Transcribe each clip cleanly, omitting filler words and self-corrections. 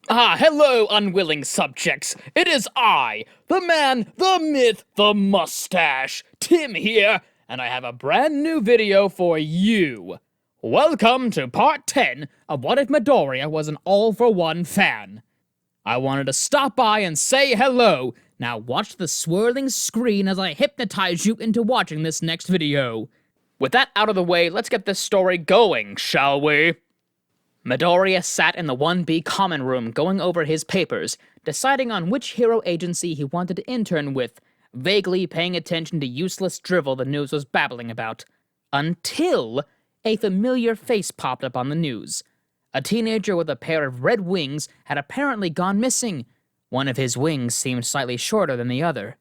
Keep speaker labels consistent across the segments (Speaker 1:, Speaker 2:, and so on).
Speaker 1: Hello, unwilling subjects. It is I, the man, the myth, the mustache, Tim here, and I have a brand new video for you. Welcome to part 10 of What If Midoriya Was an All-for-One fan. I wanted to stop by and say hello. Now watch the swirling screen as I hypnotize you into watching this next video. With that out of the way, let's get this story going, shall we? Midoriya sat in the 1B common room going over his papers, deciding on which hero agency he wanted to intern with, vaguely paying attention to useless drivel the news was babbling about. Until a familiar face popped up on the news. A teenager with a pair of red wings had apparently gone missing. One of his wings seemed slightly shorter than the other.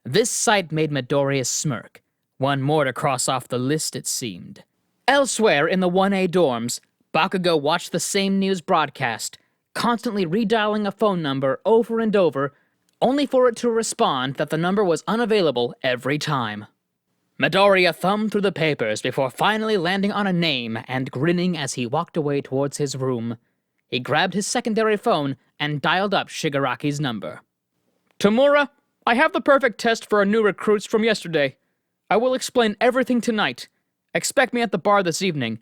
Speaker 1: This sight made Midoriya smirk. One more to cross off the list, it seemed. Elsewhere in the 1A dorms, Bakugo watched the same news broadcast, constantly redialing a phone number over and over, only for it to respond that the number was unavailable every time. Midoriya thumbed through the papers before finally landing on a name and grinning as he walked away towards his room. He grabbed his secondary phone and dialed up Shigaraki's number. Tamura, I have the perfect test for our new recruits from yesterday. I will explain everything tonight. Expect me at the bar this evening.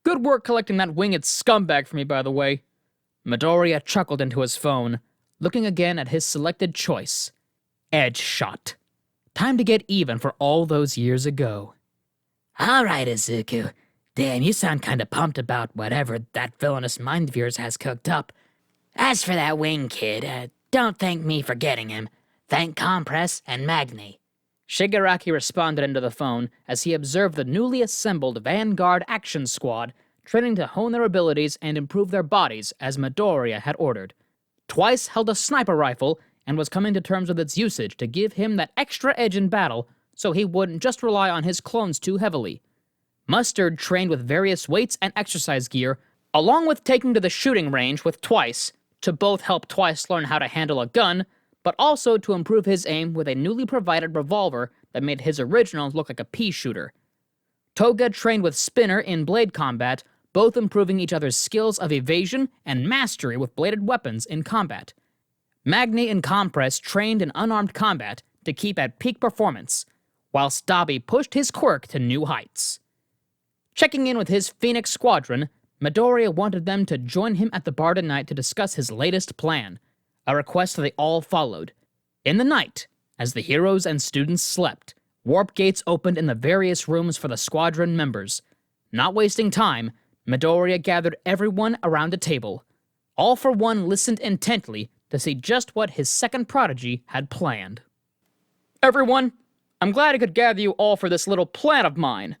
Speaker 1: Good work collecting that winged scumbag for me, by the way. Midoriya chuckled into his phone, looking again at his selected choice. Edge shot. Time to get even for all those years ago.
Speaker 2: All right, Izuku. Damn, you sound kinda pumped about whatever that villainous mind of yours has cooked up. As for that wing kid, don't thank me for getting him. Thank Compress and Magni.
Speaker 1: Shigaraki responded into the phone as he observed the newly assembled Vanguard Action Squad training to hone their abilities and improve their bodies as Midoriya had ordered. Twice held a sniper rifle and was coming to terms with its usage to give him that extra edge in battle so he wouldn't just rely on his clones too heavily. Mustard trained with various weights and exercise gear, along with taking to the shooting range with Twice to both help Twice learn how to handle a gun, but also to improve his aim with a newly provided revolver that made his original look like a pea shooter. Toga trained with Spinner in blade combat, both improving each other's skills of evasion and mastery with bladed weapons in combat. Magni and Compress trained in unarmed combat to keep at peak performance, whilst Dabi pushed his quirk to new heights. Checking in with his Phoenix Squadron, Midoriya wanted them to join him at the bar tonight to discuss his latest plan, a request they all followed. In the night, as the heroes and students slept, warp gates opened in the various rooms for the squadron members. Not wasting time, Midoriya gathered everyone around a table. All for One listened intently to see just what his second prodigy had planned. Everyone, I'm glad I could gather you all for this little plan of mine.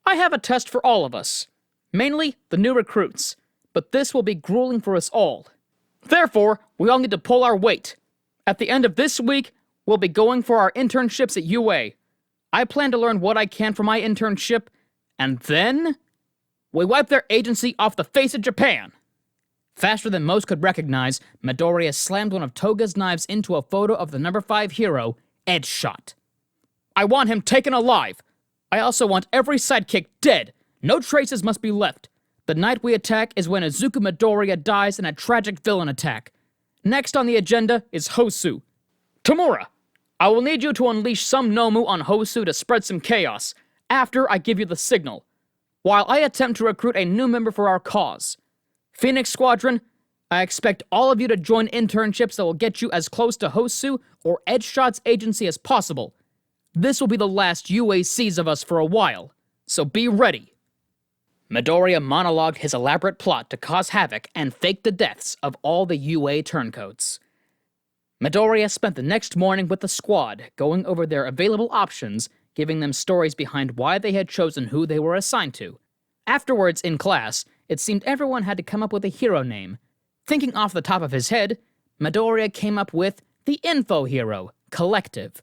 Speaker 1: I have a test for all of us. Mainly the new recruits, but this will be grueling for us all. Therefore, we all need to pull our weight. At the end of this week, we'll be going for our internships at UA. I plan to learn what I can for my internship, and then we wipe their agency off the face of Japan. Faster than most could recognize, Midoriya slammed one of Toga's knives into a photo of the number 5 hero, Edge Shot. I want him taken alive. I also want every sidekick dead. No traces must be left. The night we attack is when Izuku Midoriya dies in a tragic villain attack. Next on the agenda is Hosu. Tamura, I will need you to unleash some Nomu on Hosu to spread some chaos, after I give you the signal, while I attempt to recruit a new member for our cause. Phoenix Squadron, I expect all of you to join internships that will get you as close to Hosu or Edge Shot's agency as possible. This will be the last UA sees of us for a while, so be ready. Midoriya monologued his elaborate plot to cause havoc and fake the deaths of all the UA turncoats. Midoriya spent the next morning with the squad, going over their available options, giving them stories behind why they had chosen who they were assigned to. Afterwards, in class, it seemed everyone had to come up with a hero name. Thinking off the top of his head, Midoriya came up with the Info Hero, Collective.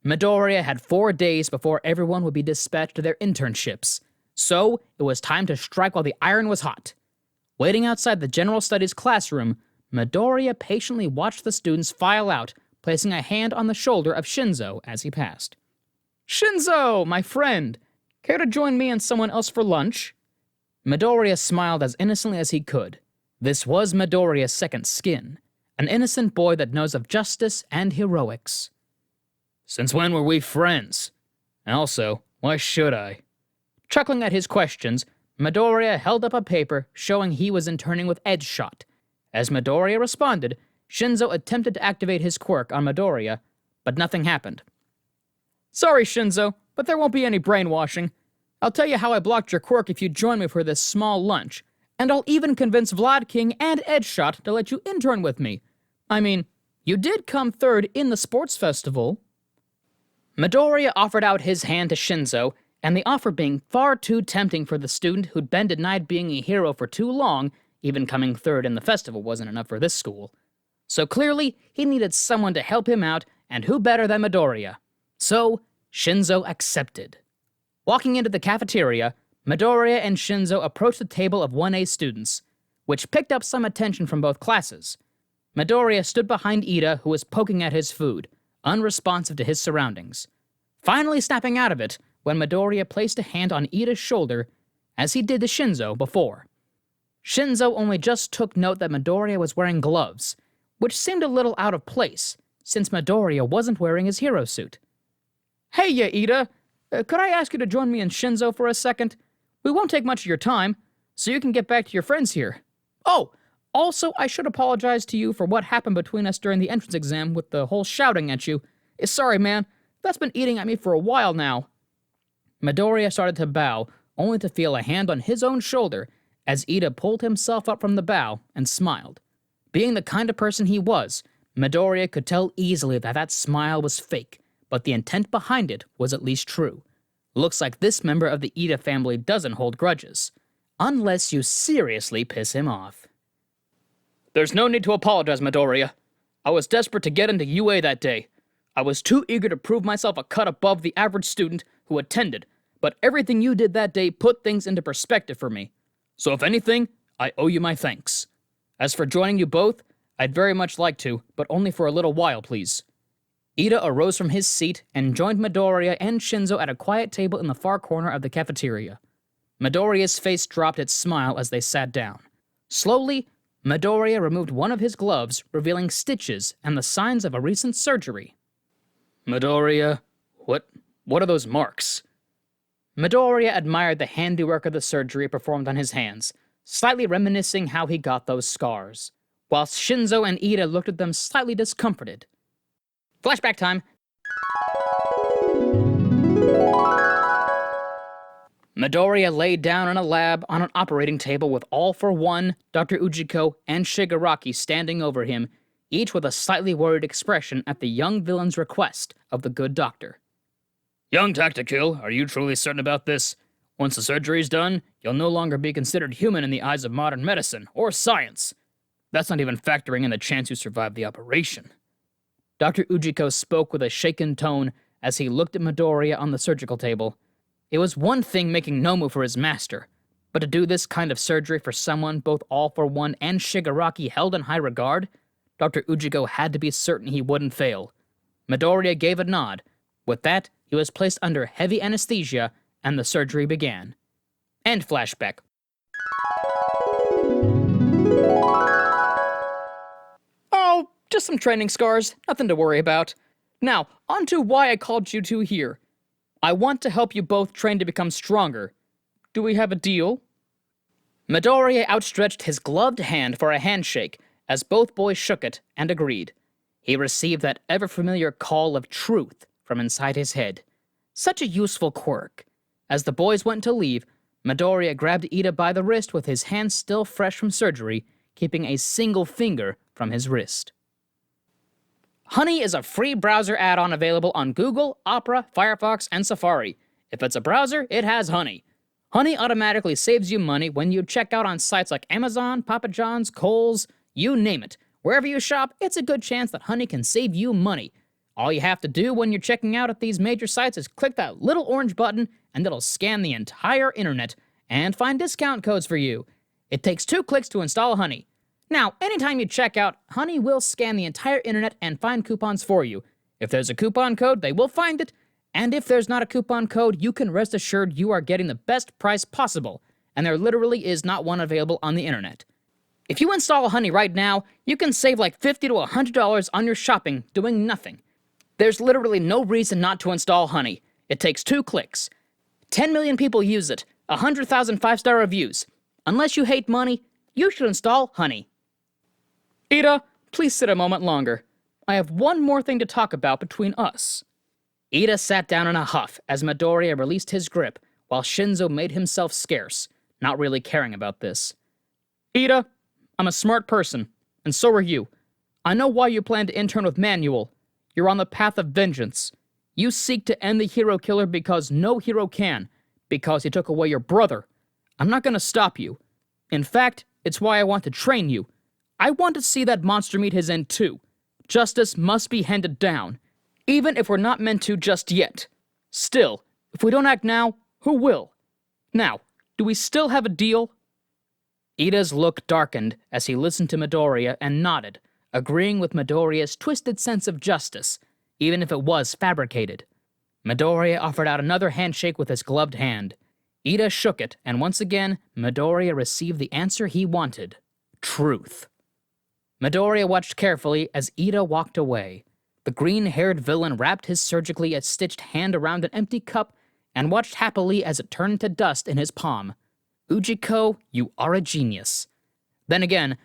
Speaker 1: Midoriya had 4 days before everyone would be dispatched to their internships. So, it was time to strike while the iron was hot. Waiting outside the General Studies classroom, Midoriya patiently watched the students file out, placing a hand on the shoulder of Shinzo as he passed. Shinzo, my friend, care to join me and someone else for lunch? Midoriya smiled as innocently as he could. This was Midoriya's second skin, an innocent boy that knows of justice and heroics. Since when were we friends? And also, why should I? Chuckling at his questions, Midoriya held up a paper showing he was interning with Edge Shot. As Midoriya responded, Shinzo attempted to activate his quirk on Midoriya, but nothing happened. Sorry, Shinzo, but there won't be any brainwashing. I'll tell you how I blocked your quirk if you join me for this small lunch, and I'll even convince Vlad King and Edge Shot to let you intern with me. I mean, you did come third in the sports festival. Midoriya offered out his hand to Shinzo, and the offer being far too tempting for the student who'd been denied being a hero for too long, even coming third in the festival wasn't enough for this school. So clearly, he needed someone to help him out, and who better than Midoriya? So, Shinzo accepted. Walking into the cafeteria, Midoriya and Shinzo approached the table of 1A students, which picked up some attention from both classes. Midoriya stood behind Ida, who was poking at his food, unresponsive to his surroundings. Finally snapping out of it when Midoriya placed a hand on Ida's shoulder, as he did to Shinzo before. Shinzo only just took note that Midoriya was wearing gloves, which seemed a little out of place, since Midoriya wasn't wearing his hero suit. Hey, Ida, could I ask you to join me and Shinzo for a second? We won't take much of your time, so you can get back to your friends here. Oh, also, I should apologize to you for what happened between us during the entrance exam with the whole shouting at you. Sorry, man. That's been eating at me for a while now. Midoriya started to bow, only to feel a hand on his own shoulder as Ida pulled himself up from the bow and smiled. Being the kind of person he was, Midoriya could tell easily that that smile was fake, but the intent behind it was at least true. Looks like this member of the Ida family doesn't hold grudges, unless you seriously piss him off. There's no need to apologize, Midoriya. I was desperate to get into UA that day. I was too eager to prove myself a cut above the average student who attended, but everything you did that day put things into perspective for me. So if anything, I owe you my thanks. As for joining you both, I'd very much like to, but only for a little while, please. Ida arose from his seat and joined Midoriya and Shinzo at a quiet table in the far corner of the cafeteria. Midoriya's face dropped its smile as they sat down. Slowly, Midoriya removed one of his gloves, revealing stitches and the signs of a recent surgery. Midoriya, what are those marks? Midoriya admired the handiwork of the surgery performed on his hands, slightly reminiscing how he got those scars, whilst Shinzo and Ida looked at them slightly discomforted. Flashback time. Midoriya lay down in a lab on an operating table with All for One, Dr. Ujiko, and Shigaraki standing over him, each with a slightly worried expression at the young villain's request of the good doctor. Young Tactical, are you truly certain about this? Once the surgery's done, you'll no longer be considered human in the eyes of modern medicine or science. That's not even factoring in the chance you survive the operation. Dr. Ujiko spoke with a shaken tone as he looked at Midoriya on the surgical table. It was one thing making Nomu for his master, but to do this kind of surgery for someone both All for One and Shigaraki held in high regard, Dr. Ujiko had to be certain he wouldn't fail. Midoriya gave a nod. With that, he was placed under heavy anesthesia, and the surgery began. End flashback. Oh, just some training scars, nothing to worry about. Now, on to why I called you two here. I want to help you both train to become stronger. Do we have a deal? Midoriya outstretched his gloved hand for a handshake, as both boys shook it and agreed. He received that ever-familiar call of truth from inside his head. Such a useful quirk. As the boys went to leave, Midoriya grabbed Ida by the wrist with his hand still fresh from surgery, keeping a single finger from his wrist. Honey is a free browser add-on available on Google, Opera, Firefox, and Safari. If it's a browser, it has Honey. Honey automatically saves you money when you check out on sites like Amazon, Papa John's, Kohl's, you name it. Wherever you shop, it's a good chance that Honey can save you money. All you have to do when you're checking out at these major sites is click that little orange button, and it'll scan the entire internet and find discount codes for you. It takes 2 clicks to install Honey. Now, anytime you check out, Honey will scan the entire internet and find coupons for you. If there's a coupon code, they will find it. And if there's not a coupon code, you can rest assured you are getting the best price possible. And there literally is not one available on the internet. If you install Honey right now, you can save like $50 to $100 on your shopping doing nothing. There's literally no reason not to install Honey. It takes 2 clicks. 10 million people use it, 100,000 5-star reviews. Unless you hate money, you should install Honey. Ida, please sit a moment longer. I have one more thing to talk about between us. Ida sat down in a huff as Midoriya released his grip, while Shinzo made himself scarce, not really caring about this. Ida, I'm a smart person, and so are you. I know why you plan to intern with Manuel. You're on the path of vengeance. You seek to end the hero killer because no hero can, because he took away your brother. I'm not gonna stop you. In fact, it's why I want to train you. I want to see that monster meet his end too. Justice must be handed down, even if we're not meant to just yet. Still, if we don't act now, who will? Now, do we still have a deal? Ida's look darkened as he listened to Midoriya and nodded, agreeing with Midoriya's twisted sense of justice, even if it was fabricated. Midoriya offered out another handshake with his gloved hand. Ida shook it, and once again, Midoriya received the answer he wanted. Truth. Midoriya watched carefully as Ida walked away. The green-haired villain wrapped his surgically stitched hand around an empty cup and watched happily as it turned to dust in his palm. Ujiko, you are a genius. Then again,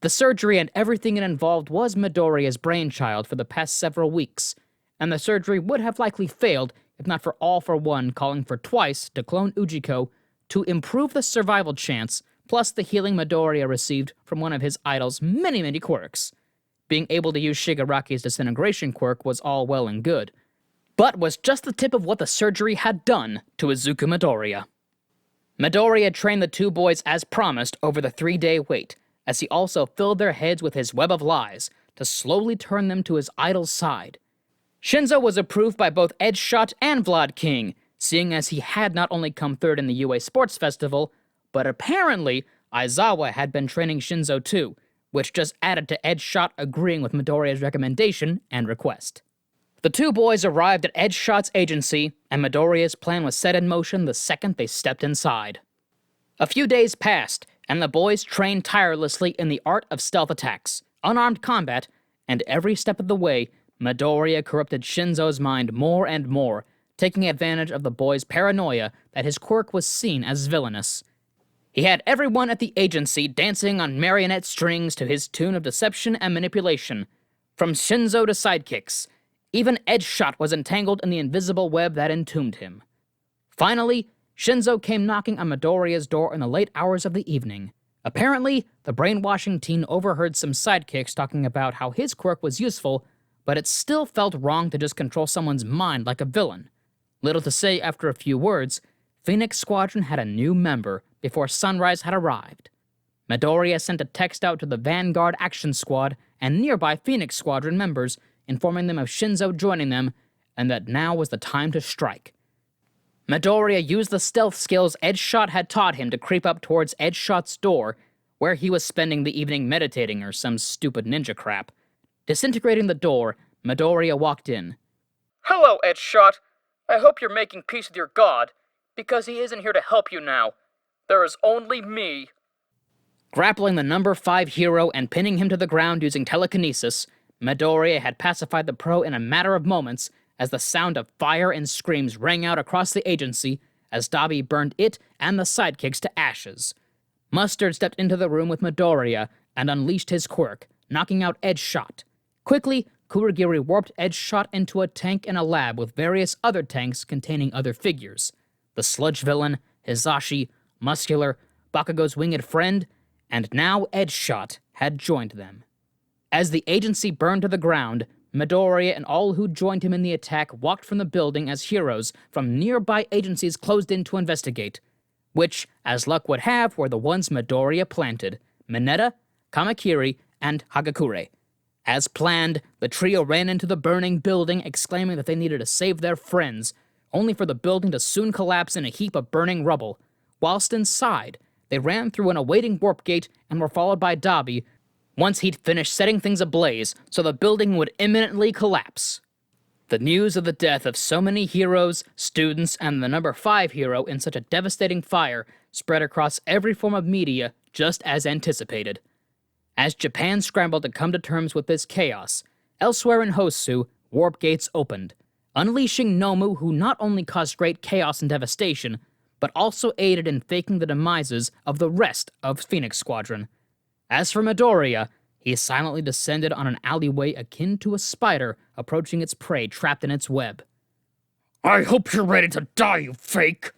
Speaker 1: the surgery and everything it involved was Midoriya's brainchild for the past several weeks, and the surgery would have likely failed if not for All for One calling for twice to clone Ujiko to improve the survival chance, plus the healing Midoriya received from one of his idol's many quirks. Being able to use Shigaraki's disintegration quirk was all well and good, but was just the tip of what the surgery had done to Izuku Midoriya. Midoriya trained the 2 boys as promised over the 3-day wait, as he also filled their heads with his web of lies to slowly turn them to his idol's side. Shinzo was approved by both Edgeshot and Vlad King, seeing as he had not only come third in the UA Sports Festival, but apparently Aizawa had been training Shinzo too, which just added to Edgeshot agreeing with Midoriya's recommendation and request. The 2 boys arrived at Edgeshot's agency, and Midoriya's plan was set in motion the second they stepped inside. A few days passed, and the boys trained tirelessly in the art of stealth attacks, unarmed combat, and every step of the way, Midoriya corrupted Shinzo's mind more and more, taking advantage of the boy's paranoia that his quirk was seen as villainous. He had everyone at the agency dancing on marionette strings to his tune of deception and manipulation, from Shinzo to sidekicks. Even Edgeshot was entangled in the invisible web that entombed him. Finally, Shinzo came knocking on Midoriya's door in the late hours of the evening. Apparently, the brainwashing teen overheard some sidekicks talking about how his quirk was useful, but it still felt wrong to just control someone's mind like a villain. Little to say after a few words, Phoenix Squadron had a new member before sunrise had arrived. Midoriya sent a text out to the Vanguard Action Squad and nearby Phoenix Squadron members, informing them of Shinzo joining them, and that now was the time to strike. Midoriya used the stealth skills Edgeshot had taught him to creep up towards Edgeshot's door, where he was spending the evening meditating or some stupid ninja crap. Disintegrating the door, Midoriya walked in. Hello, Edgeshot. I hope you're making peace with your god, because he isn't here to help you now. There is only me. Grappling the number 5 hero and pinning him to the ground using telekinesis, Midoriya had pacified the pro in a matter of moments as the sound of fire and screams rang out across the agency as Dabi burned it and the sidekicks to ashes. Mustard stepped into the room with Midoriya and unleashed his quirk, knocking out Edgeshot. Quickly, Kurogiri warped Edgeshot into a tank in a lab with various other tanks containing other figures. The sludge villain, Hizashi, Muscular, Bakugo's winged friend, and now Edgeshot had joined them. As the agency burned to the ground, Midoriya and all who joined him in the attack walked from the building as heroes from nearby agencies closed in to investigate, which, as luck would have, were the ones Midoriya planted: Mineta, Kamakiri, and Hagakure. As planned, the trio ran into the burning building, exclaiming that they needed to save their friends, only for the building to soon collapse in a heap of burning rubble. Whilst inside, they ran through an awaiting warp gate and were followed by Dabi once he'd finished setting things ablaze so the building would imminently collapse. The news of the death of so many heroes, students, and the number 5 hero in such a devastating fire spread across every form of media just as anticipated. As Japan scrambled to come to terms with this chaos, elsewhere in Hosu, warp gates opened, unleashing Nomu, who not only caused great chaos and devastation, but also aided in faking the demises of the rest of Phoenix Squadron. As for Midoriya, he silently descended on an alleyway akin to a spider approaching its prey trapped in its web. "I hope you're ready to die, you fake!"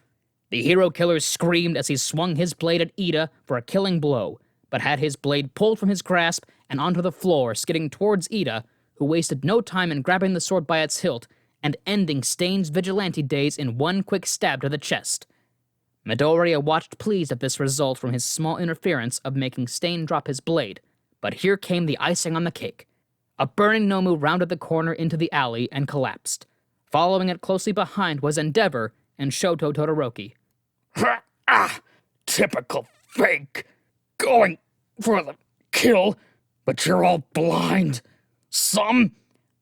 Speaker 1: The hero killer screamed as he swung his blade at Ida for a killing blow, but had his blade pulled from his grasp and onto the floor, skidding towards Ida, who wasted no time in grabbing the sword by its hilt and ending Stain's vigilante days in one quick stab to the chest. Midoriya watched pleased at this result from his small interference of making Stain drop his blade, but here came the icing on the cake. A burning Nomu rounded the corner into the alley and collapsed. Following it closely behind was Endeavor and Shoto Todoroki.
Speaker 3: Typical fake. Going for the kill, but you're all blind.
Speaker 1: The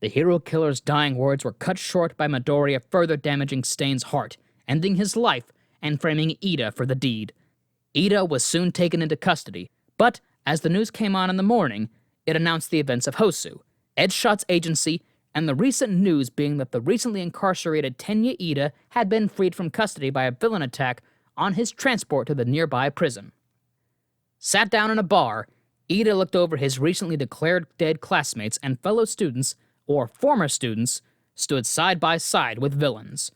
Speaker 1: hero killer's dying words were cut short by Midoriya further damaging Stain's heart, ending his life and framing Ida for the deed. Ida was soon taken into custody, but as the news came on in the morning, it announced the events of Hosu, Edgeshot's agency, and the recent news being that the recently incarcerated Tenya Ida had been freed from custody by a villain attack on his transport to the nearby prison. Sat down in a bar, Ida looked over his recently declared dead classmates, and fellow students, or former students, stood side by side with villains.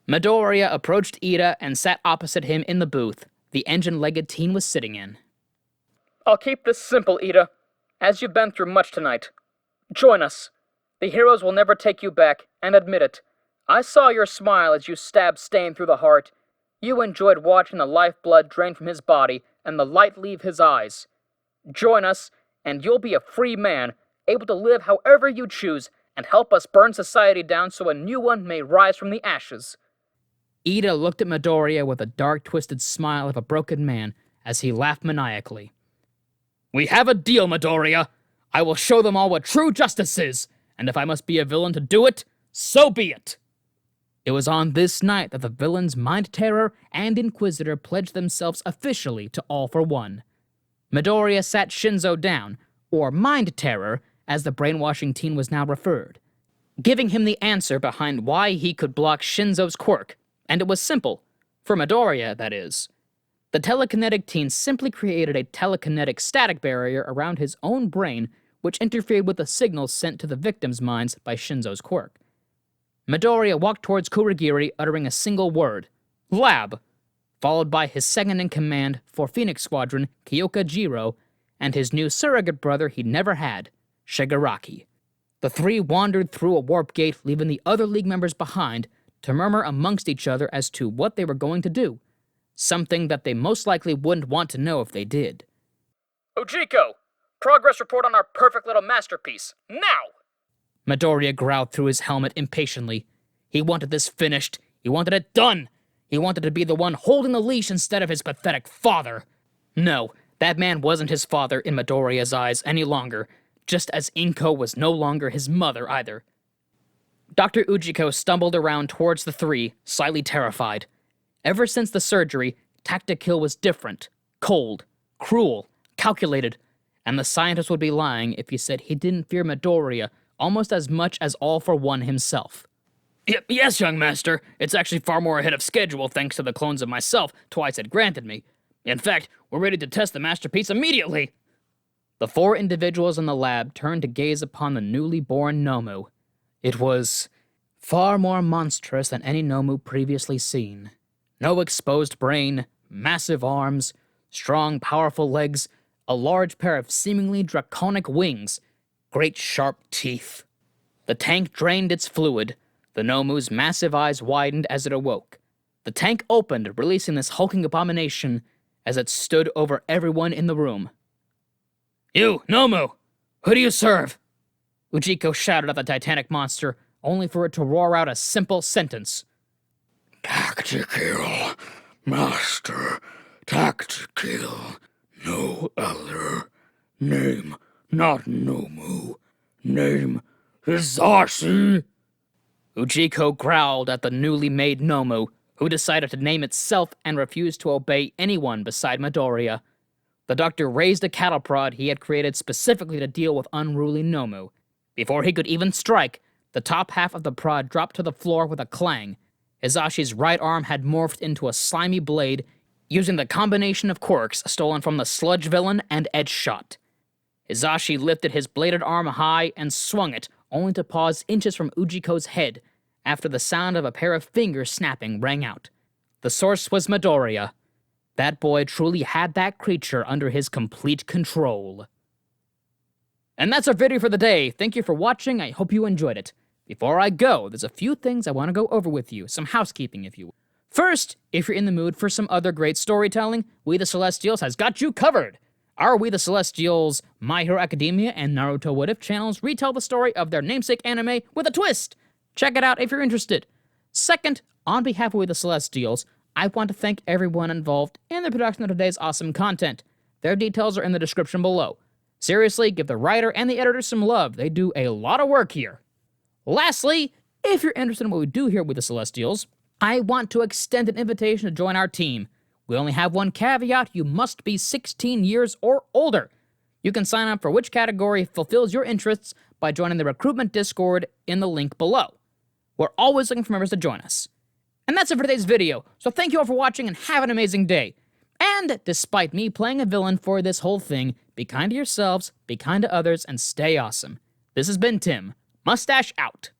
Speaker 1: Midoriya approached Ida and sat opposite him in the booth the engine-legged teen was sitting in. "I'll keep this simple, Ida, as you've been through much tonight. Join us. The heroes will never take you back, and admit it. I saw your smile as you stabbed Stain through the heart. You enjoyed watching the lifeblood drain from his body and the light leave his eyes. Join us, and you'll be a free man, able to live however you choose, and help us burn society down so a new one may rise from the ashes." Ida looked at Midoriya with a dark, twisted smile of a broken man as he laughed maniacally. "We have a deal, Midoriya. I will show them all what true justice is, and if I must be a villain to do it, so be it." It was on this night that the villains Mind Terror and Inquisitor pledged themselves officially to All for One. Midoriya sat Shinzo down, or Mind Terror, as the brainwashing teen was now referred, giving him the answer behind why he could block Shinzo's quirk, and it was simple. For Midoriya, that is. The telekinetic teen simply created a telekinetic static barrier around his own brain, which interfered with the signals sent to the victims' minds by Shinzo's quirk. Midoriya walked towards Kurogiri, uttering a single word, "Lab," followed by his second-in-command for Phoenix Squadron, Kyoka Jiro, and his new surrogate brother he'd never had, Shigaraki. The three wandered through a warp gate, leaving the other League members behind to murmur amongst each other as to what they were going to do, something that they most likely wouldn't want to know if they did. "Ujiko, progress report on our perfect little masterpiece, now!" Midoriya growled through his helmet impatiently. He wanted this finished. He wanted it done. He wanted to be the one holding the leash instead of his pathetic father. No, that man wasn't his father in Midoriya's eyes any longer, just as Inko was no longer his mother either. Dr. Ujiko stumbled around towards the three, slightly terrified. Ever since the surgery, Tactikill was different, cold, cruel, calculated, and the scientist would be lying if he said he didn't fear Midoriya almost as much as All for One himself. Yes, young master. It's actually far more ahead of schedule thanks to the clones of myself Twice had granted me. In fact, we're ready to test the masterpiece immediately. The four individuals in the lab turned to gaze upon the newly born Nomu. It was far more monstrous than any Nomu previously seen. No exposed brain, massive arms, strong, powerful legs, a large pair of seemingly draconic wings, great sharp teeth. The tank drained its fluid. The Nomu's massive eyes widened as it awoke. The tank opened, releasing this hulking abomination as it stood over everyone in the room. "You, Nomu! Who do you serve?" Ujiko shouted at the titanic monster, only for it to roar out a simple sentence.
Speaker 3: "Tactikill, master, Tactikill, no other. Name not Nomu. Name Hisashi."
Speaker 1: Ujiko growled at the newly made Nomu, who decided to name itself and refused to obey anyone beside Midoriya. The doctor raised a cattle prod he had created specifically to deal with unruly Nomu. Before he could even strike, the top half of the prod dropped to the floor with a clang. Hizashi's right arm had morphed into a slimy blade, using the combination of quirks stolen from the sludge villain and edge shot. Hizashi lifted his bladed arm high and swung it, only to pause inches from Ujiko's head, after the sound of a pair of fingers snapping rang out. The source was Midoriya. That boy truly had that creature under his complete control. And that's our video for the day. Thank you for watching. I hope you enjoyed it. Before I go, there's a few things I want to go over with you, some housekeeping if you will. First, if you're in the mood for some other great storytelling, We the Celestials has got you covered. Our We the Celestials, My Hero Academia, and Naruto What If channels retell the story of their namesake anime with a twist. Check it out if you're interested. Second, on behalf of We the Celestials, I want to thank everyone involved in the production of today's awesome content. Their details are in the description below. Seriously, give the writer and the editor some love. They do a lot of work here. Lastly, if you're interested in what we do here with the Celestials, I want to extend an invitation to join our team. We only have one caveat: you must be 16 years or older. You can sign up for which category fulfills your interests by joining the recruitment Discord in the link below. We're always looking for members to join us. And that's it for today's video, so thank you all for watching and have an amazing day. And despite me playing a villain for this whole thing, be kind to yourselves, be kind to others, and stay awesome. This has been Tim. Mustache out.